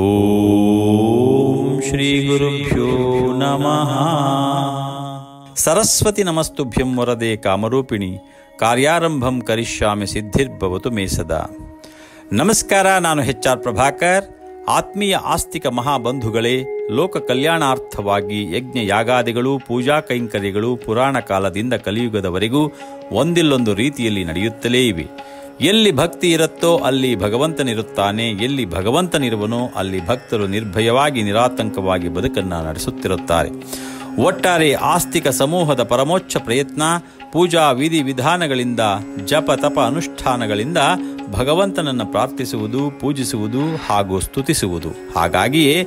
ಓಂ ಶ್ರೀ ಗುರುಭ್ಯೋ ನಮಃ. ಸರಸ್ವತಿ ನಮಸ್ತುಭ್ಯಂ ವರದೆ ಕಾಮರೂಪಿಣಿ ಕಾರ್ಯಾರಂಭಂ ಕರಿಷ್ಯಾಮಿ ಸಿದ್ಧಿರ್ಭವತು ಮೇ ಸದಾ. ನಮಸ್ಕಾರ. ನಾನು HR ಪ್ರಭಾಕರ್. ಆತ್ಮೀಯ ಆಸ್ತಿಕ ಮಹಾಬಂಧುಗಳೇ, ಲೋಕ ಕಲ್ಯಾಣಾರ್ಥವಾಗಿ ಯಜ್ಞ ಯಾಗಾದಿಗಳು, ಪೂಜಾ ಕೈಂಕರ್ಯಗಳು ಪುರಾಣ ಕಾಲದಿಂದ ಕಲಿಯುಗದವರೆಗೂ ಒಂದಿಲ್ಲೊಂದು ರೀತಿಯಲ್ಲಿ ನಡೆಯುತ್ತಲೇ ಇವೆ. ಎಲ್ಲಿ ಭಕ್ತಿ ಇರುತ್ತೋ ಅಲ್ಲಿ ಭಗವಂತನಿರುತ್ತಾನೆ. ಎಲ್ಲಿ ಭಗವಂತನಿರುವನೋ ಅಲ್ಲಿ ಭಕ್ತರು ನಿರ್ಭಯವಾಗಿ ನಿರಾತಂಕವಾಗಿ ಬದುಕನ್ನು ನಡೆಸುತ್ತಿರುತ್ತಾರೆ. ಒಟ್ಟಾರೆ ಆಸ್ತಿಕ ಸಮೂಹದ ಪರಮೋಚ್ಚ ಪ್ರಯತ್ನ ಪೂಜಾ ವಿಧಿ ವಿಧಾನಗಳಿಂದ, ಜಪ ತಪ ಅನುಷ್ಠಾನಗಳಿಂದ ಭಗವಂತನನ್ನು ಪ್ರಾರ್ಥಿಸುವುದು, ಪೂಜಿಸುವುದು ಹಾಗೂ ಸ್ತುತಿಸುವುದು. ಹಾಗಾಗಿಯೇ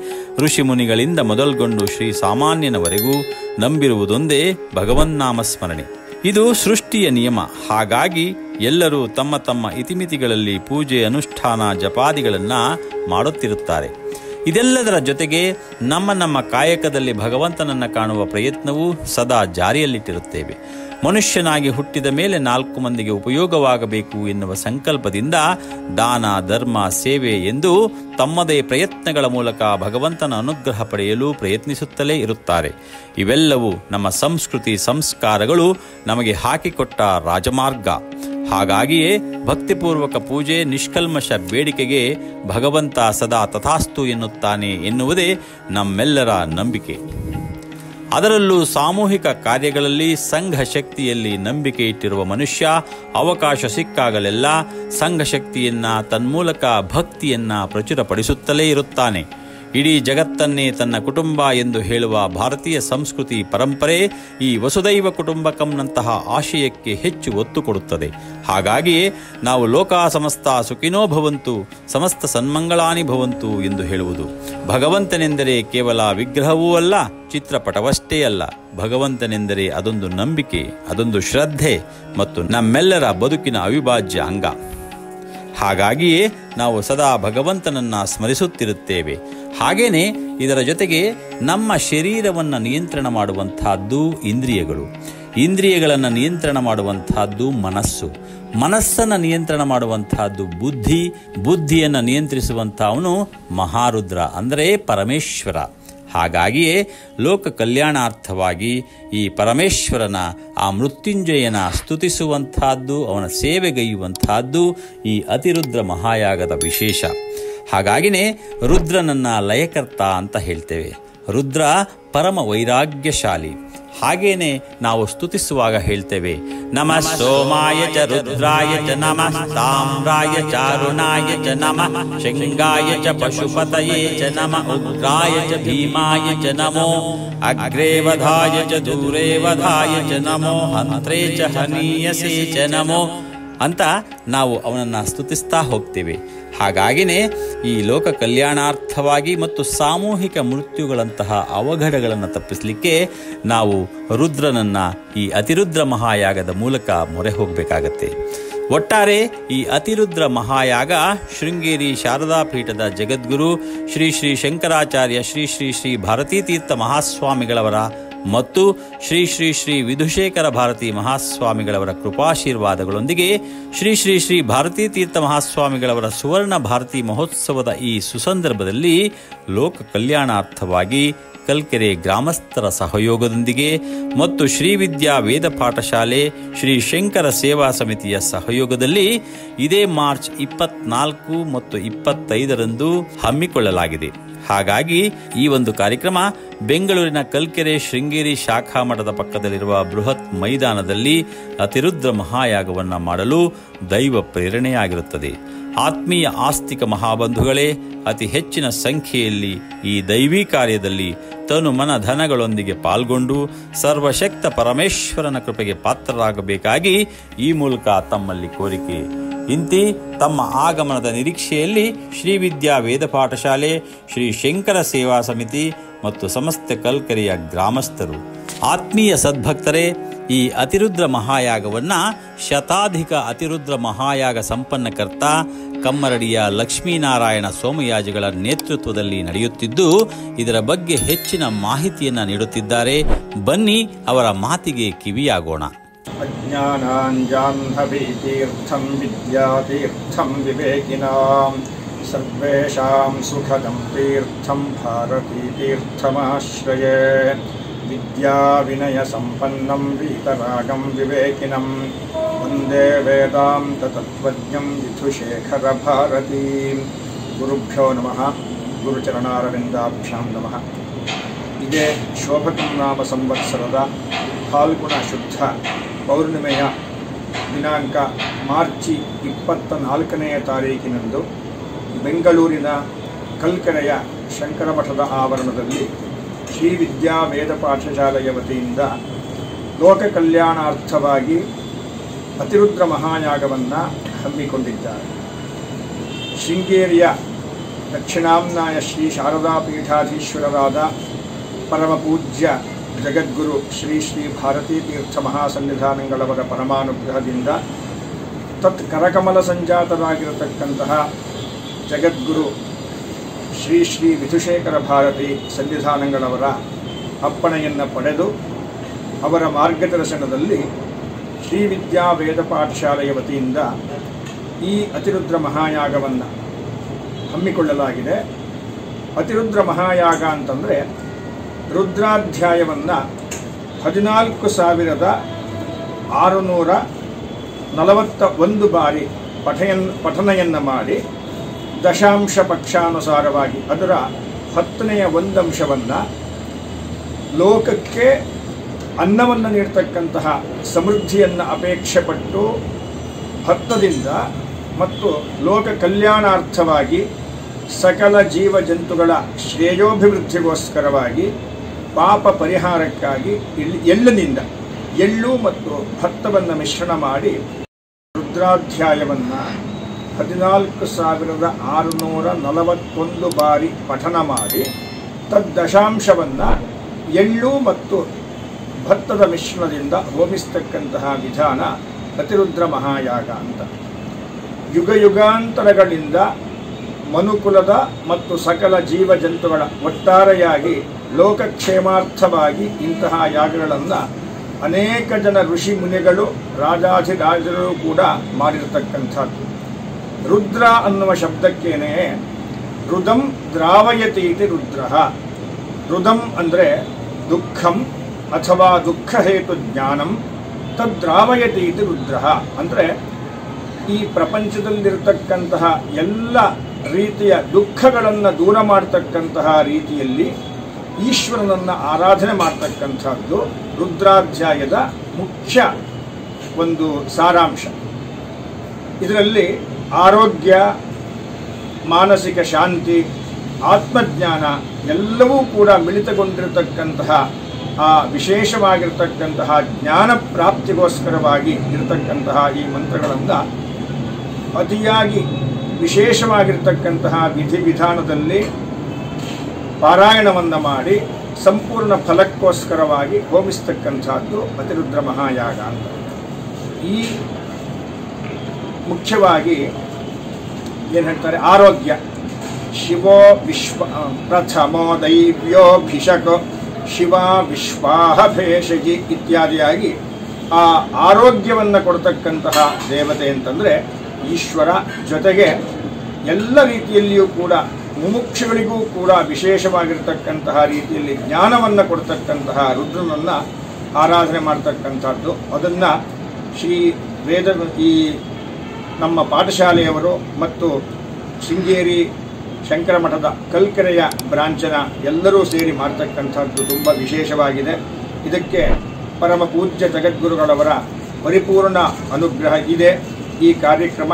ಋಷಿಮುನಿಗಳಿಂದ ಮೊದಲ್ಗೊಂಡು ಶ್ರೀ ಸಾಮಾನ್ಯನವರೆಗೂ ನಂಬಿರುವುದೊಂದೇ ಭಗವನ್ನಾಮ ಸ್ಮರಣೆ. ಇದು ಸೃಷ್ಟಿಯ ನಿಯಮ. ಹಾಗಾಗಿ ಎಲ್ಲರೂ ತಮ್ಮ ತಮ್ಮ ಇತಿಮಿತಿಗಳಲ್ಲಿ ಪೂಜೆ, ಅನುಷ್ಠಾನ, ಜಪಾದಿಗಳನ್ನು ಮಾಡುತ್ತಿರುತ್ತಾರೆ. ಇದೆಲ್ಲದರ ಜೊತೆಗೆ ನಮ್ಮ ಕಾಯಕದಲ್ಲಿ ಭಗವಂತನನ್ನು ಕಾಣುವ ಪ್ರಯತ್ನವೂ ಸದಾ ಜಾರಿಯಲ್ಲಿಟ್ಟಿರುತ್ತೇವೆ. ಮನುಷ್ಯನಾಗಿ ಹುಟ್ಟಿದ ಮೇಲೆ 4 ಮಂದಿಗೆ ಉಪಯೋಗವಾಗಬೇಕು ಎನ್ನುವ ಸಂಕಲ್ಪದಿಂದ ದಾನ, ಧರ್ಮ, ಸೇವೆ ಎಂದು ತಮ್ಮದೇ ಪ್ರಯತ್ನಗಳ ಮೂಲಕ ಭಗವಂತನ ಅನುಗ್ರಹ ಪಡೆಯಲು ಪ್ರಯತ್ನಿಸುತ್ತಲೇ ಇರುತ್ತಾರೆ. ಇವೆಲ್ಲವೂ ನಮ್ಮ ಸಂಸ್ಕೃತಿ ಸಂಸ್ಕಾರಗಳು ನಮಗೆ ಹಾಕಿಕೊಟ್ಟ ರಾಜಮಾರ್ಗ. ಹಾಗಾಗಿಯೇ ಭಕ್ತಿಪೂರ್ವಕ ಪೂಜೆ, ನಿಷ್ಕಲ್ಮಶ ಬೇಡಿಕೆಗೆ ಭಗವಂತ ಸದಾ ತಥಾಸ್ತು ಎನ್ನುತ್ತಾನೆ ಎನ್ನುವುದೇ ನಮ್ಮೆಲ್ಲರ ನಂಬಿಕೆ. ಅದರಲ್ಲೂ ಸಾಮೂಹಿಕ ಕಾರ್ಯಗಳಲ್ಲಿ ಸಂಘ ಶಕ್ತಿಯಲ್ಲಿ ನಂಬಿಕೆ ಇಟ್ಟಿರುವ ಮನುಷ್ಯ ಅವಕಾಶ ಸಿಕ್ಕಾಗಲೆಲ್ಲ ಸಂಘ ಶಕ್ತಿಯನ್ನ, ತನ್ಮೂಲಕ ಭಕ್ತಿಯನ್ನ ಪ್ರಚುರಪಡಿಸುತ್ತಲೇ ಇರುತ್ತಾನೆ. ಇಡೀ ಜಗತ್ತನ್ನೇ ತನ್ನ ಕುಟುಂಬ ಎಂದು ಹೇಳುವ ಭಾರತೀಯ ಸಂಸ್ಕೃತಿ ಪರಂಪರೆ ಈ ವಸುದೈವ ಕುಟುಂಬಕಂನಂತಹ ಆಶಯಕ್ಕೆ ಹೆಚ್ಚು ಒತ್ತು ಕೊಡುತ್ತದೆ. ಹಾಗಾಗಿಯೇ ನಾವು ಲೋಕಾ ಸಮಸ್ತ ಸುಖಿನೋ ಭವಂತು, ಸಮಸ್ತ ಸನ್ಮಂಗಳಾನಿ ಭವಂತು ಎಂದು ಹೇಳುವುದು. ಭಗವಂತನೆಂದರೆ ಕೇವಲ ವಿಗ್ರಹವೂ ಅಲ್ಲ, ಚಿತ್ರಪಟವಷ್ಟೇ ಅಲ್ಲ. ಭಗವಂತನೆಂದರೆ ಅದೊಂದು ನಂಬಿಕೆ, ಅದೊಂದು ಶ್ರದ್ಧೆ ಮತ್ತು ನಮ್ಮೆಲ್ಲರ ಬದುಕಿನ ಅವಿಭಾಜ್ಯ ಅಂಗ. ಹಾಗಾಗಿಯೇ ನಾವು ಸದಾ ಭಗವಂತನನ್ನು ಸ್ಮರಿಸುತ್ತಿರುತ್ತೇವೆ. ಹಾಗೇನೆ ಇದರ ಜೊತೆಗೆ ನಮ್ಮ ಶರೀರವನ್ನು ನಿಯಂತ್ರಣ ಮಾಡುವಂತಹದ್ದು ಇಂದ್ರಿಯಗಳು, ಇಂದ್ರಿಯಗಳನ್ನು ನಿಯಂತ್ರಣ ಮಾಡುವಂತಹದ್ದು ಮನಸ್ಸು, ಮನಸ್ಸನ್ನು ನಿಯಂತ್ರಣ ಮಾಡುವಂತಹದ್ದು ಬುದ್ಧಿ, ಬುದ್ಧಿಯನ್ನು ನಿಯಂತ್ರಿಸುವಂತಹವನು ಮಹಾರುದ್ರ ಅಂದರೆ ಪರಮೇಶ್ವರ. ಹಾಗಾಗಿಯೇ ಲೋಕ ಕಲ್ಯಾಣಾರ್ಥವಾಗಿ ಈ ಪರಮೇಶ್ವರನ, ಆ ಮೃತ್ಯುಂಜಯನ ಸ್ತುತಿಸುವಂತಹದ್ದು, ಅವನ ಸೇವೆಗೈಯುವಂತಹದ್ದು ಈ ಅತಿರುದ್ರ ಮಹಾಯಾಗದ ವಿಶೇಷ. ಹಾಗಾಗಿನೇ ರುದ್ರನನ್ನ ಲಯಕರ್ತ ಅಂತ ಹೇಳ್ತೇವೆ. ರುದ್ರ ಪರಮ ವೈರಾಗ್ಯಶಾಲಿ. ಹಾಗೇನೆ ನಾವು ಸ್ತುತಿಸುವಾಗ ಹೇಳ್ತೇವೆ, ನಮಃ ಸೋಮಾಯ ಚ ರುದ್ರಾಯ ಚ ನಮಃ ತಾಮ್ರಾಯ ಚಾರುಣಾಯ ಚ ನಮಃ ಶೃಂಗಾಯ ಚ ಪಶುಪತಯೇ ಚ ನಮಃ ಉಗ್ರಾಯ ಚ ಭೀಮಾಯ ಚ ನಮೋ ಅಗ್ರೇ ವಧಾಯ ಚ ದೂರೇ ವಧಾಯ ಚ ನಮೋ ಹಂತ್ರೇ ಚ ಹನೀಯಸೇ ಚ ನಮೋ ಅಂತ ನಾವು ಅವನನ್ನು ಸ್ತುತಿಸ್ತಾ ಹೋಗ್ತೇವೆ. ಹಾಗಾಗಿನೇ ಈ ಲೋಕ ಕಲ್ಯಾಣಾರ್ಥವಾಗಿ ಮತ್ತು ಸಾಮೂಹಿಕ ಮೃತ್ಯುಗಳಂತಹ ಅವಘಡಗಳನ್ನು ತಪ್ಪಿಸಲಿಕ್ಕೆ ನಾವು ರುದ್ರನನ್ನು ಈ ಅತಿರುದ್ರ ಮಹಾಯಾಗದ ಮೂಲಕ ಮೊರೆ ಹೋಗಬೇಕಾಗತ್ತೆ. ಒಟ್ಟಾರೆ ಈ ಅತಿರುದ್ರ ಮಹಾಯಾಗ ಶೃಂಗೇರಿ ಶಾರದಾ ಪೀಠದ ಜಗದ್ಗುರು ಶ್ರೀ ಶ್ರೀ ಶಂಕರಾಚಾರ್ಯ ಶ್ರೀ ಶ್ರೀ ಶ್ರೀ ಭಾರತೀ ತೀರ್ಥ ಮಹಾಸ್ವಾಮಿಗಳವರ ಮತ್ತು ಶ್ರೀ ಶ್ರೀ ಶ್ರೀ ವಿಧುಶೇಖರ ಭಾರತಿ ಮಹಾಸ್ವಾಮಿಗಳವರ ಕೃಪಾಶೀರ್ವಾದಗಳೊಂದಿಗೆ ಶ್ರೀ ಶ್ರೀ ಶ್ರೀ ಭಾರತೀ ತೀರ್ಥ ಮಹಾಸ್ವಾಮಿಗಳವರ ಸುವರ್ಣ ಭಾರತಿ ಮಹೋತ್ಸವದ ಈ ಸುಸಂದರ್ಭದಲ್ಲಿ ಲೋಕ ಕಲ್ಯಾಣಾರ್ಥವಾಗಿ ಕಲ್ಕೆರೆ ಗ್ರಾಮಸ್ಥರ ಸಹಯೋಗದೊಂದಿಗೆ ಮತ್ತು ಶ್ರೀ ವಿದ್ಯಾ ವೇದ ಪಾಠಶಾಲೆ ಶ್ರೀ ಶಂಕರ ಸೇವಾ ಸಮಿತಿಯ ಸಹಯೋಗದಲ್ಲಿ ಇದೇ ಮಾರ್ಚ್ 24 ಮತ್ತು 25ರಂದು ಹಮ್ಮಿಕೊಳ್ಳಲಾಗಿದೆ. ಹಾಗಾಗಿ ಈ ಒಂದು ಕಾರ್ಯಕ್ರಮ ಬೆಂಗಳೂರಿನ ಕಲ್ಕೆರೆ ಶೃಂಗೇರಿ ಶಾಖಾ ಮಠದ ಪಕ್ಕದಲ್ಲಿರುವ ಬೃಹತ್ ಮೈದಾನದಲ್ಲಿ ಅತಿರುದ್ರ ಮಹಾಯಾಗವನ್ನು ಮಾಡಲು ದೈವ ಪ್ರೇರಣೆಯಾಗಿರುತ್ತದೆ. ಆತ್ಮೀಯ ಆಸ್ತಿಕ ಮಹಾಬಂಧುಗಳೇ, ಅತಿ ಹೆಚ್ಚಿನ ಸಂಖ್ಯೆಯಲ್ಲಿ ಈ ದೈವಿ ಕಾರ್ಯದಲ್ಲಿ ತನು ಮನ ಧನಗಳೊಂದಿಗೆ ಪಾಲ್ಗೊಂಡು ಸರ್ವಶಕ್ತ ಪರಮೇಶ್ವರನ ಕೃಪೆಗೆ ಪಾತ್ರರಾಗಬೇಕಾಗಿ ಈ ಮೂಲಕ ತಮ್ಮಲ್ಲಿ ಕೋರಿಕೆ. ಇಂತಿ ತಮ್ಮ ಆಗಮನದ ನಿರೀಕ್ಷೆಯಲ್ಲಿ ಶ್ರೀ ವಿದ್ಯಾ ವೇದ ಪಾಠಶಾಲೆ, ಶ್ರೀ ಶಂಕರ ಸೇವಾ ಸಮಿತಿ ಮತ್ತು ಸಮಸ್ತ ಕಲ್ಕೆರೆಯ ಗ್ರಾಮಸ್ಥರು. ಆತ್ಮೀಯ ಸದ್ಭಕ್ತರೇ, ಈ ಅತಿರುದ್ರ ಮಹಾಯಾಗವನ್ನು ಶತಾಧಿಕ ಅತಿರುದ್ರ ಮಹಾಯಾಗ ಸಂಪನ್ನಕರ್ತ ಕಮ್ಮರಡಿಯ ಲಕ್ಷ್ಮೀನಾರಾಯಣ ಸೋಮಯಾಜಿಗಳ ನೇತೃತ್ವದಲ್ಲಿ ನಡೆಯುತ್ತಿದ್ದು, ಇದರ ಬಗ್ಗೆ ಹೆಚ್ಚಿನ ಮಾಹಿತಿಯನ್ನು ನೀಡುತ್ತಿದ್ದಾರೆ. ಬನ್ನಿ ಅವರ ಮಾತಿಗೆ ಕಿವಿಯಾಗೋಣ. ಅಜ್ಞಾನಾಂಜಾಂಧವೀತೀರ್ಥಂ ವಿದ್ಯಾತೀರ್ಥಂ ವಿವೇಕಿನಾಂ सर्वेषां सुखदं तीर्थं भारतीतीर्थमाश्रये विद्याविनयसम्पन्नं वीतरागं विवेकिनं वन्दे वेदान्ततत्त्वज्ञं विधुशेखरभारतीं गुरुभ्यो नमः गुरुचरणारविन्दाभ्यां नमः। ಇದೇ ಶೋಭಕಂ ನಾಮ ಸಂವತ್ಸರದ ಫಾಲ್ಗುಣ ಶುದ್ಧ ಪೌರ್ಣಿಮೆಯ ದಿನಾಂಕ ಮಾರ್ಚ್ 24ನೇ ತಾರೀಕಿನಂದು ಬೆಂಗಳೂರಿನ ಕಲ್ಕೆರೆಯ ಶಂಕರ ಮಠದ ಆವರಣದಲ್ಲಿ ಶ್ರೀ ವಿದ್ಯಾ ವೇದ ಪಾಠಶಾಲೆಯ ವತಿಯಿಂದ ಲೋಕ ಕಲ್ಯಾಣಾರ್ಥವಾಗಿ ಅತಿರುದ್ರ ಮಹಾಯಾಗವನ್ನು ಹಮ್ಮಿಕೊಂಡಿದ್ದಾರೆ. ಶೃಂಗೇರಿಯ ದಕ್ಷಿಣಾಮ್ನಾಯ ಶ್ರೀ ಶಾರದಾ ಪೀಠಾಧೀಶ್ವರರಾದ ಪರಮ ಪೂಜ್ಯ ಜಗದ್ಗುರು ಶ್ರೀ ಶ್ರೀ ಭಾರತೀ ತೀರ್ಥ ಮಹಾಸನ್ನಿಧಾನಗಳವರ ಪರಮಾನುಗ್ರಹದಿಂದ ತತ್ ಕರಕಮಲ ಸಂಜಾತರಾಗಿರತಕ್ಕಂತಹ ಜಗದ್ಗುರು ಶ್ರೀ ಶ್ರೀ ವಿಧುಶೇಖರ ಭಾರತಿ ಸನ್ನಿಧಾನಗಳವರ ಅಪ್ಪಣೆಯನ್ನು ಪಡೆದು ಅವರ ಮಾರ್ಗದರ್ಶನದಲ್ಲಿ ಶ್ರೀ ವಿದ್ಯಾ ವೇದ ಪಾಠಶಾಲೆಯ ವತಿಯಿಂದ ಈ ಅತಿರುದ್ರ ಮಹಾಯಾಗವನ್ನು ಹಮ್ಮಿಕೊಳ್ಳಲಾಗಿದೆ. ಅತಿರುದ್ರ ಮಹಾಯಾಗ ಅಂತಂದರೆ ರುದ್ರಾಧ್ಯಾಯವನ್ನು 14,641 ಬಾರಿ ಪಠನೆಯನ್ನು ಮಾಡಿ ದಶಾಂಶ ಪಕ್ಷಾನುಸಾರವಾಗಿ ಅದರ 10ನೇ 1 ಅಂಶವನ್ನು ಲೋಕಕ್ಕೆ ಅನ್ನವನ್ನು ನೀಡ್ತಕ್ಕಂತಹ ಸಮೃದ್ಧಿಯನ್ನು ಅಪೇಕ್ಷೆ ಪಟ್ಟು ಭಕ್ತದಿಂದ ಮತ್ತು ಲೋಕ ಕಲ್ಯಾಣಾರ್ಥವಾಗಿ ಸಕಲ ಜೀವ ಜಂತುಗಳ ಶ್ರೇಯೋಭಿವೃದ್ಧಿಗೋಸ್ಕರವಾಗಿ ಪಾಪ ಪರಿಹಾರಕ್ಕಾಗಿ ಎಳ್ಳಿನಿಂದ ಎಳ್ಳು ಮತ್ತು ಭತ್ತವನ್ನು ಮಿಶ್ರಣ ಮಾಡಿ ರುದ್ರಾಧ್ಯಾಯವನ್ನು 14,641 ಬಾರಿ ಪಠನ ಮಾಡಿ ತದ್ದಶಾಂಶವನ್ನು ಎಳ್ಳು ಮತ್ತು ಭತ್ತದ ಮಿಶ್ರಣದಿಂದ ಹೋಮಿಸ್ತಕ್ಕಂತಹ ವಿಧಾನ ಅತಿರುದ್ರ ಮಹಾಯಾಗ ಅಂತ. ಯುಗ ಯುಗಾಂತರಗಳಿಂದ ಮನುಕುಲದ ಮತ್ತು ಸಕಲ ಜೀವ ಜಂತುಗಳ ಒಟ್ಟಾರೆಯಾಗಿ ಲೋಕಕ್ಷೇಮಾರ್ಥವಾಗಿ ಇಂತಹ ಯಾಗಗಳನ್ನು ಅನೇಕ ಜನ ಋಷಿ ಮುನಿಗಳು ರಾಜಾಧಿರಾಜರು ಕೂಡ ಮಾಡಿರತಕ್ಕಂಥದ್ದು. ರುದ್ರ ಅನ್ನುವ ಶಬ್ದಕ್ಕೇನೆ ರುದಂ ದ್ರಾವಯತೀತಿ ರುದ್ರ. ರುದಂ ಅಂದರೆ ದುಃಖಂ ಅಥವಾ ದುಃಖಹೇತು ಜ್ಞಾನಂ ತದ್ರಾವಯತೀತಿ ರುದ್ರ. ಅಂದರೆ ಈ ಪ್ರಪಂಚದಲ್ಲಿರತಕ್ಕಂತಹ ಎಲ್ಲ ರೀತಿಯ ದುಃಖಗಳನ್ನು ದೂರ ಮಾಡತಕ್ಕಂತಹ ರೀತಿಯಲ್ಲಿ ಈಶ್ವರನನ್ನು ಆರಾಧನೆ ಮಾಡ್ತಕ್ಕಂಥದ್ದು ರುದ್ರಾಧ್ಯಾಯದ ಮುಖ್ಯ ಒಂದು ಸಾರಾಂಶ. ಇದರಲ್ಲಿ ಆರೋಗ್ಯ, ಮಾನಸಿಕ ಶಾಂತಿ, ಆತ್ಮಜ್ಞಾನ ಎಲ್ಲವೂ ಕೂಡ ಮಿಳಿತಗೊಂಡಿರತಕ್ಕಂತಹ ಆ ವಿಶೇಷವಾಗಿರ್ತಕ್ಕಂತಹ ಜ್ಞಾನ ಪ್ರಾಪ್ತಿಗೋಸ್ಕರವಾಗಿ ಇರತಕ್ಕಂತಹ ಈ ಮಂತ್ರಗಳನ್ನು ಅತಿಯಾಗಿ ವಿಶೇಷವಾಗಿರ್ತಕ್ಕಂತಹ ವಿಧಿವಿಧಾನದಲ್ಲಿ ಪಾರಾಯಣವನ್ನು ಮಾಡಿ ಸಂಪೂರ್ಣ ಫಲಕ್ಕೋಸ್ಕರವಾಗಿ ಹೋಮಿಸ್ತಕ್ಕಂಥದ್ದು ಅತಿರುದ್ರ ಮಹಾಯಾಗ ಅಂತ. ಈ ಮುಖ್ಯವಾಗಿ ಏನು ಹೇಳ್ತಾರೆ, ಆರೋಗ್ಯ ಶಿವೋ ವಿಶ್ವ ಪ್ರಥಮೋ ದೈವ್ಯೋಭಿಷಕ್ ಶಿವ ವಿಶ್ವಾಹ ಭೇಷಜಿ ಇತ್ಯಾದಿಯಾಗಿ ಆ ಆರೋಗ್ಯವನ್ನು ಕೊಡ್ತಕ್ಕಂತಹ ದೇವತೆ ಅಂತಂದರೆ ಈಶ್ವರ. ಜೊತೆಗೆ ಎಲ್ಲ ರೀತಿಯಲ್ಲಿಯೂ ಕೂಡ ಮುಮುಕ್ಷುಗಳಿಗೂ ಕೂಡ ವಿಶೇಷವಾಗಿರ್ತಕ್ಕಂತಹ ರೀತಿಯಲ್ಲಿ ಜ್ಞಾನವನ್ನು ಕೊಡ್ತಕ್ಕಂತಹ ರುದ್ರನನ್ನು ಆರಾಧನೆ ಮಾಡ್ತಕ್ಕಂಥದ್ದು. ಅದನ್ನು ಶ್ರೀ ವೇದ ಈ ನಮ್ಮ ಪಾಠಶಾಲೆಯವರು ಮತ್ತು ಶೃಂಗೇರಿ ಶಂಕರ ಮಠದ ಕಲ್ಕೆರೆಯ ಬ್ರಾಂಚನ ಎಲ್ಲರೂ ಸೇರಿ ಮಾಡ್ತಕ್ಕಂಥದ್ದು ತುಂಬ ವಿಶೇಷವಾಗಿದೆ. ಇದಕ್ಕೆ ಪರಮ ಪೂಜ್ಯ ಜಗದ್ಗುರುಗಳವರ ಪರಿಪೂರ್ಣ ಅನುಗ್ರಹ ಇದೆ. ಈ ಕಾರ್ಯಕ್ರಮ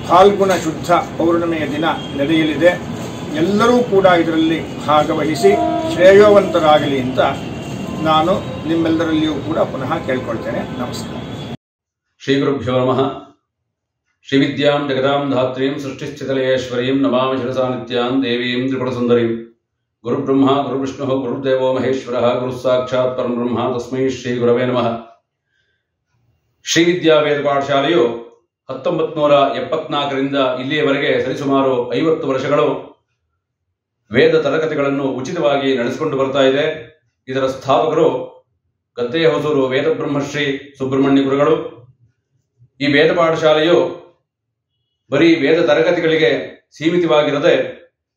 ಫಾಲ್ಗುಣ ಶುದ್ಧ ಪೌರ್ಣಿಮೆಯ ದಿನ ನಡೆಯಲಿದೆ. ಎಲ್ಲರೂ ಕೂಡ ಇದರಲ್ಲಿ ಭಾಗವಹಿಸಿ ಶ್ರೇಯೋವಂತರಾಗಲಿ ಅಂತ ನಾನು ನಿಮ್ಮೆಲ್ಲರಲ್ಲಿಯೂ ಕೂಡ ಪುನಃ ಕೇಳ್ಕೊಳ್ತೇನೆ. ನಮಸ್ಕಾರ. ಶ್ರೀ ಗುರುಭ್ಯೋ ನಮಃ. ಶ್ರೀ ವಿದ್ಯಾಂ ಜಗದಾಂ ಧಾತ್ರೀಂ ಸೃಷ್ಟಿಸ್ಥಿತಿಲಯೇಶ್ವರೀಂ ನಮಾಮಿ ಶಿರಸಾ ನಿತ್ಯಾಂ ದೇವೀಂ ತ್ರಿಪುರಸುಂದರೀಂ. ಗುರುಬ್ರಹ್ಮ ಗುರುವಿಷ್ಣು ಗುರುದೇವೋ ಮಹೇಶ್ವರಃ ಗುರು ಸಾಕ್ಷಾತ್ ಪರಬ್ರಹ್ಮ ತಸ್ಮೈ ಶ್ರೀ ಗುರವೇ ನಮಃ. ಶ್ರೀ ವಿದ್ಯಾ ವೇದ ಪಾಠಶಾಲೆಯು 1974ರಿಂದ ಇಲ್ಲಿಯವರೆಗೆ ಸರಿಸುಮಾರು 50 ವರ್ಷಗಳು ವೇದ ತರಗತಿಗಳನ್ನು ಉಚಿತವಾಗಿ ನಡೆಸಿಕೊಂಡು ಬರ್ತಾ ಇದೆ. ಇದರ ಸ್ಥಾಪಕರು ಗದ್ದೆ ಹೊಸೂರು ವೇದಬ್ರಹ್ಮಶ್ರೀ ಸುಬ್ರಹ್ಮಣ್ಯ ಗುರುಗಳು. ಈ ವೇದ ಪಾಠಶಾಲೆಯು ಬರೀ ವೇದ ತರಗತಿಗಳಿಗೆ ಸೀಮಿತವಾಗಿರದೆ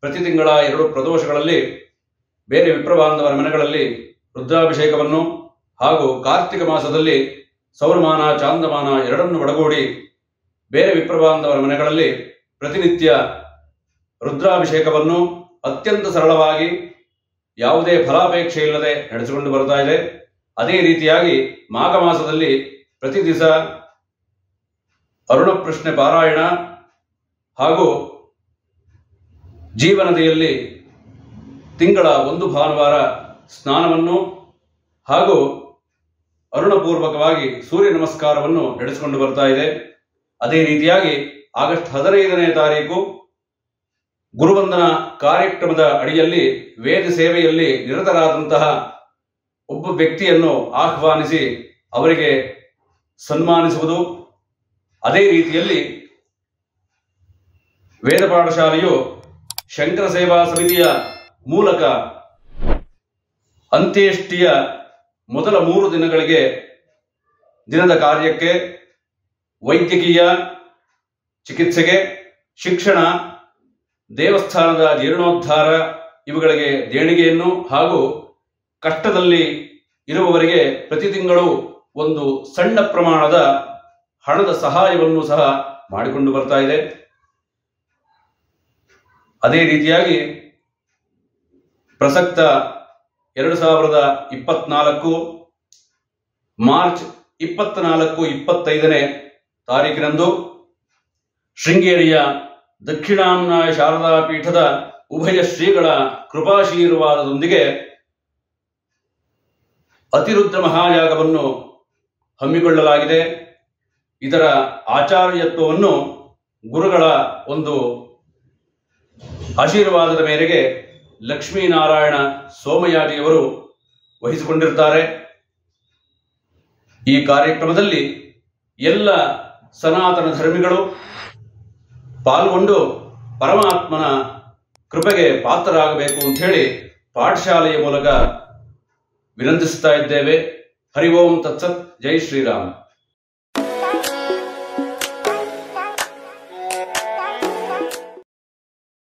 ಪ್ರತಿ ತಿಂಗಳ 2 ಪ್ರದೋಷಗಳಲ್ಲಿ ಬೇರೆ ವಿಪ್ರಬಾಂಧವರ ಮನೆಗಳಲ್ಲಿ ರುದ್ರಾಭಿಷೇಕವನ್ನು ಹಾಗೂ ಕಾರ್ತಿಕ ಮಾಸದಲ್ಲಿ ಸೌರಮಾನ ಚಾಂದಮಾನ ಎರಡನ್ನು ಒಳಗೂಡಿ ಬೇರೆ ವಿಪ್ರಬಾಂಧವರ ಮನೆಗಳಲ್ಲಿ ಪ್ರತಿನಿತ್ಯ ರುದ್ರಾಭಿಷೇಕವನ್ನು ಅತ್ಯಂತ ಸರಳವಾಗಿ ಯಾವುದೇ ಫಲಾಪೇಕ್ಷೆ ಇಲ್ಲದೆ ನಡೆಸಿಕೊಂಡು ಬರ್ತಾ ಇದೆ. ಅದೇ ರೀತಿಯಾಗಿ ಮಾಘ ಮಾಸದಲ್ಲಿ ಪ್ರತಿ ದಿವಸ ಅರುಣ ಪ್ರಶ್ನೆ ಪಾರಾಯಣ ಹಾಗೂ ಜೀವನದಿಯಲ್ಲಿ ತಿಂಗಳ 1 ಭಾನುವಾರ ಸ್ನಾನವನ್ನು ಹಾಗೂ ಅರುಣಪೂರ್ವಕವಾಗಿ ಸೂರ್ಯ ನಮಸ್ಕಾರವನ್ನು ನಡೆಸಿಕೊಂಡು ಬರ್ತಾ ಇದೆ. ಅದೇ ರೀತಿಯಾಗಿ ಆಗಸ್ಟ್ 15ನೇ ತಾರೀಕು ಗುರುವಂದನಾ ಕಾರ್ಯಕ್ರಮದ ಅಡಿಯಲ್ಲಿ ವೇದ ಸೇವೆಯಲ್ಲಿ ನಿರತರಾದಂತಹ ಒಬ್ಬ ವ್ಯಕ್ತಿಯನ್ನು ಆಹ್ವಾನಿಸಿ ಅವರಿಗೆ ಸನ್ಮಾನಿಸುವುದು. ಅದೇ ರೀತಿಯಲ್ಲಿ ವೇದ ಪಾಠಶಾಲೆಯು ಶಂಕರ ಸೇವಾ ಸಮಿತಿಯ ಮೂಲಕ ಅಂತ್ಯೇಷ್ಟಿಯ ಮೊದಲ 3 ದಿನಗಳಿಗೆ ದಿನದ ಕಾರ್ಯಕ್ಕೆ ವೈದ್ಯಕೀಯ ಚಿಕಿತ್ಸೆಗೆ, ಶಿಕ್ಷಣ, ದೇವಸ್ಥಾನದ ಜೀರ್ಣೋದ್ಧಾರ ಇವುಗಳಿಗೆ ದೇಣಿಗೆಯನ್ನು ಹಾಗೂ ಕಷ್ಟದಲ್ಲಿ ಇರುವವರಿಗೆ ಪ್ರತಿ ತಿಂಗಳು ಒಂದು ಸಣ್ಣ ಪ್ರಮಾಣದ ಹಣದ ಸಹಾಯವನ್ನು ಸಹ ಮಾಡಿಕೊಂಡು ಬರ್ತಾ ಇದೆ. ಅದೇ ರೀತಿಯಾಗಿ ಪ್ರಸಕ್ತ 2024 ಮಾರ್ಚ್ 24-25ನೇ ತಾರೀಕಿನಂದು ಶೃಂಗೇರಿಯ ದಕ್ಷಿಣಾಮ್ನಾಯ ಶಾರದಾ ಪೀಠದ ಉಭಯ ಶ್ರೀಗಳ ಕೃಪಾಶೀರ್ವಾದದೊಂದಿಗೆ ಅತಿರುದ್ರ ಮಹಾಯಾಗವನ್ನು ಹಮ್ಮಿಕೊಳ್ಳಲಾಗಿದೆ. ಇದರ ಆಚಾರ್ಯತ್ವವನ್ನು ಗುರುಗಳ ಒಂದು ಆಶೀರ್ವಾದದ ಮೇರೆಗೆ ಲಕ್ಷ್ಮೀನಾರಾಯಣ ಸೋಮಯಾಜಿಯವರು ವಹಿಸಿಕೊಂಡಿರ್ತಾರೆ. ಈ ಕಾರ್ಯಕ್ರಮದಲ್ಲಿ ಎಲ್ಲ ಸನಾತನ ಧರ್ಮಿಗಳು ಪಾಲ್ಗೊಂಡು ಪರಮಾತ್ಮನ ಕೃಪೆಗೆ ಪಾತ್ರರಾಗಬೇಕು ಅಂತ ಹೇಳಿ ಪಾಠಶಾಲೆಯ ಮೂಲಕ ವಿನಂತಿಸ್ತಾ ಇದ್ದೇವೆ. ಹರಿ ಓಂ ತತ್ಸತ್. ಜೈ ಶ್ರೀರಾಮ್.